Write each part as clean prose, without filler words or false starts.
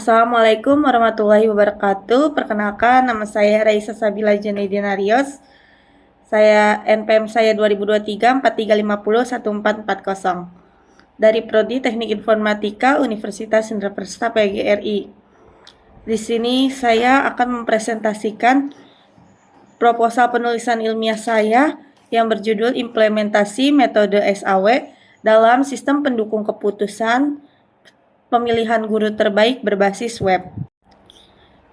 Assalamualaikum warahmatullahi wabarakatuh. Perkenalkan, nama saya Raisa Sabila Junaidina Rios. NPM saya 2023 43501440 dari Prodi Teknik Informatika Universitas Indraprasta PGRI. Di sini saya akan mempresentasikan proposal penulisan ilmiah saya yang berjudul Implementasi Metode SAW dalam Sistem Pendukung Keputusan Pemilihan Guru Terbaik Berbasis Web.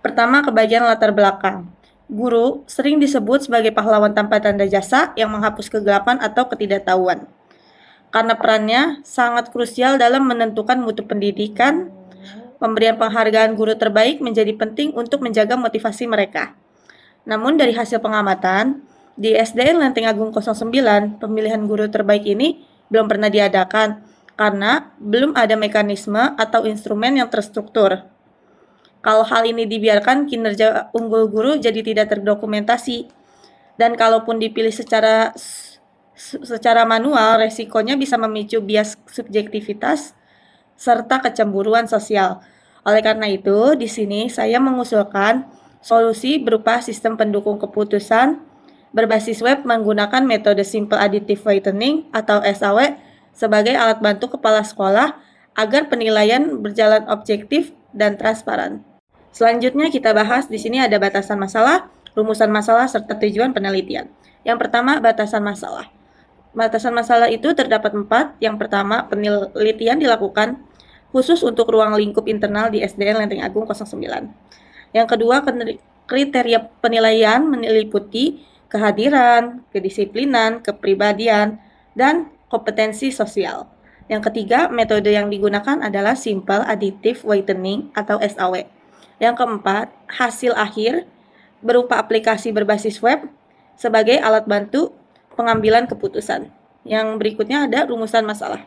Pertama, ke bagian latar belakang. Guru sering disebut sebagai pahlawan tanpa tanda jasa yang menghapus kegelapan atau ketidaktahuan. Karena perannya sangat krusial dalam menentukan mutu pendidikan, pemberian penghargaan guru terbaik menjadi penting untuk menjaga motivasi mereka. Namun dari hasil pengamatan, di SDN Lenteng Agung 09, pemilihan guru terbaik ini belum pernah diadakan karena belum ada mekanisme atau instrumen yang terstruktur. Kalau hal ini dibiarkan, kinerja unggul guru jadi tidak terdokumentasi. Dan kalaupun dipilih secara manual, resikonya bisa memicu bias subjektivitas serta kecemburuan sosial. Oleh karena itu, di sini saya mengusulkan solusi berupa sistem pendukung keputusan berbasis web menggunakan metode Simple Additive Whitening atau SAW sebagai alat bantu kepala sekolah agar penilaian berjalan objektif dan transparan. Selanjutnya kita bahas di sini ada batasan masalah, rumusan masalah, serta tujuan penelitian. Yang pertama, batasan masalah. Batasan masalah itu terdapat 4. Yang pertama, penelitian dilakukan khusus untuk ruang lingkup internal di SDN Lenteng Agung 09. Yang kedua, kriteria penilaian meliputi kehadiran, kedisiplinan, kepribadian, dan kompetensi sosial. Yang ketiga, metode yang digunakan adalah Simple Additive Whitening atau SAW. Yang keempat, hasil akhir berupa aplikasi berbasis web sebagai alat bantu pengambilan keputusan. Yang berikutnya ada rumusan masalah.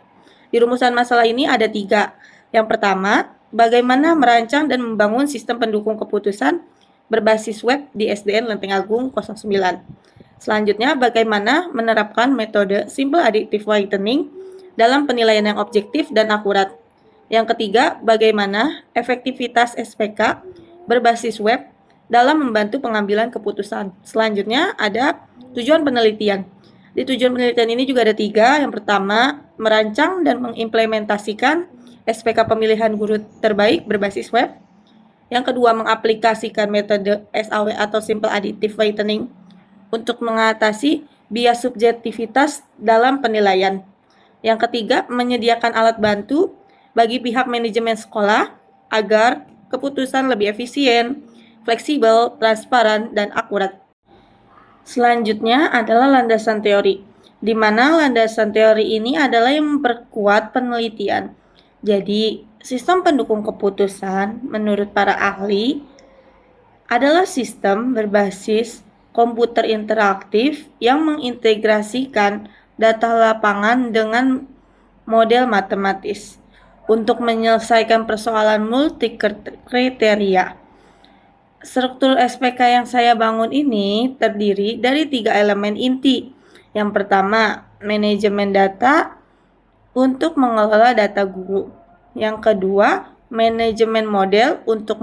Di rumusan masalah ini ada 3. Yang pertama, bagaimana merancang dan membangun sistem pendukung keputusan berbasis web di SDN Lenteng Agung 09. Selanjutnya, bagaimana menerapkan metode Simple Additive Whitening dalam penilaian yang objektif dan akurat. Yang ketiga, bagaimana efektivitas SPK berbasis web dalam membantu pengambilan keputusan. Selanjutnya, ada tujuan penelitian. Di tujuan penelitian ini juga ada 3. Yang pertama, merancang dan mengimplementasikan SPK pemilihan guru terbaik berbasis web. Yang kedua, mengaplikasikan metode SAW atau Simple Additive Whitening untuk mengatasi bias subjektivitas dalam penilaian. Yang ketiga, menyediakan alat bantu bagi pihak manajemen sekolah agar keputusan lebih efisien, fleksibel, transparan, dan akurat. Selanjutnya adalah landasan teori, di mana landasan teori ini adalah yang memperkuat penelitian. Jadi, sistem pendukung keputusan menurut para ahli adalah sistem berbasis komputer interaktif yang mengintegrasikan data lapangan dengan model matematis untuk menyelesaikan persoalan multi kriteria. Struktur SPK yang saya bangun ini terdiri dari 3 elemen inti. Yang pertama, manajemen data untuk mengelola data guru. Yang kedua, manajemen model untuk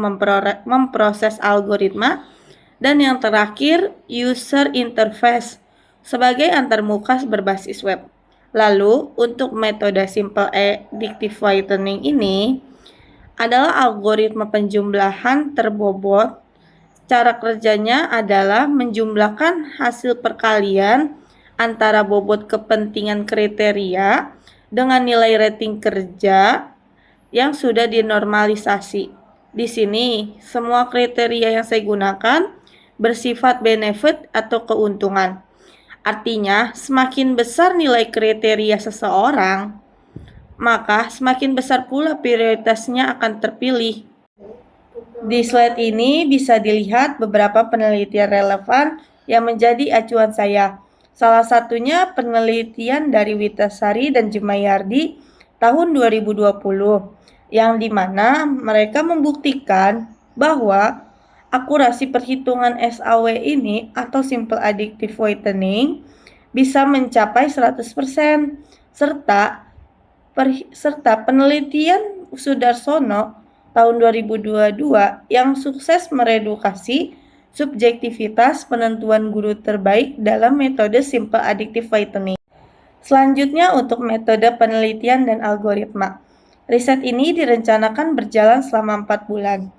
memproses algoritma. Dan yang terakhir, user interface sebagai antarmuka berbasis web. Lalu, untuk metode Simple Additive Whitening ini adalah algoritma penjumlahan terbobot. Cara kerjanya adalah menjumlahkan hasil perkalian antara bobot kepentingan kriteria dengan nilai rating kerja yang sudah dinormalisasi. Di sini, semua kriteria yang saya gunakan bersifat benefit atau keuntungan. Artinya, semakin besar nilai kriteria seseorang, maka semakin besar pula prioritasnya akan terpilih. Di slide ini bisa dilihat beberapa penelitian relevan yang menjadi acuan saya. Salah satunya penelitian dari Witasari dan Jumayardi tahun 2020, yang dimana mereka membuktikan bahwa akurasi perhitungan SAW ini atau Simple Additive Whitening bisa mencapai 100%, serta penelitian Sudarsono tahun 2022 yang sukses meredukasi subjektivitas penentuan guru terbaik dalam metode Simple Additive Whitening. Selanjutnya untuk metode penelitian dan algoritma. Riset ini direncanakan berjalan selama 4 bulan.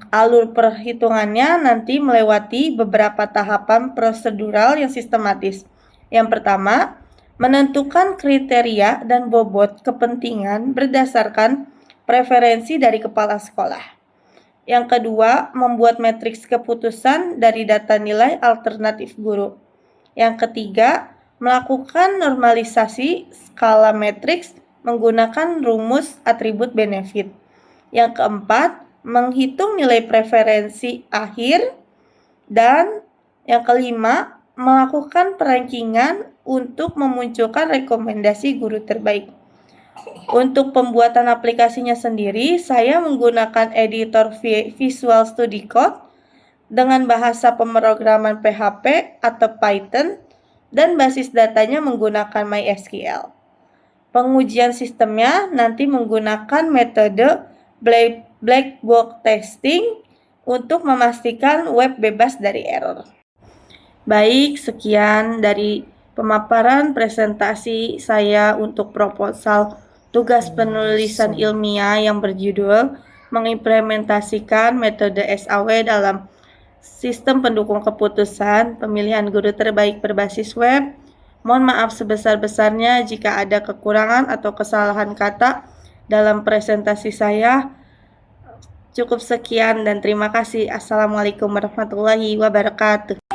Alur perhitungannya nanti melewati beberapa tahapan prosedural yang sistematis. Yang pertama, menentukan kriteria dan bobot kepentingan berdasarkan preferensi dari kepala sekolah. Yang kedua, membuat matriks keputusan dari data nilai alternatif guru. Yang ketiga, melakukan normalisasi skala matriks menggunakan rumus atribut benefit. Yang keempat, menghitung nilai preferensi akhir. Dan yang kelima, melakukan perankingan untuk memunculkan rekomendasi guru terbaik. Untuk pembuatan aplikasinya sendiri, saya menggunakan editor Visual Studio Code dengan bahasa pemrograman PHP atau Python dan basis datanya menggunakan MySQL. Pengujian sistemnya nanti menggunakan metode black box testing untuk memastikan web bebas dari error. Baik, sekian dari pemaparan presentasi saya untuk proposal tugas penulisan ilmiah yang berjudul mengimplementasikan metode SAW dalam sistem pendukung keputusan pemilihan guru terbaik berbasis web. Mohon maaf sebesar-besarnya jika ada kekurangan atau kesalahan kata dalam presentasi saya. Cukup sekian dan terima kasih. Assalamualaikum warahmatullahi wabarakatuh.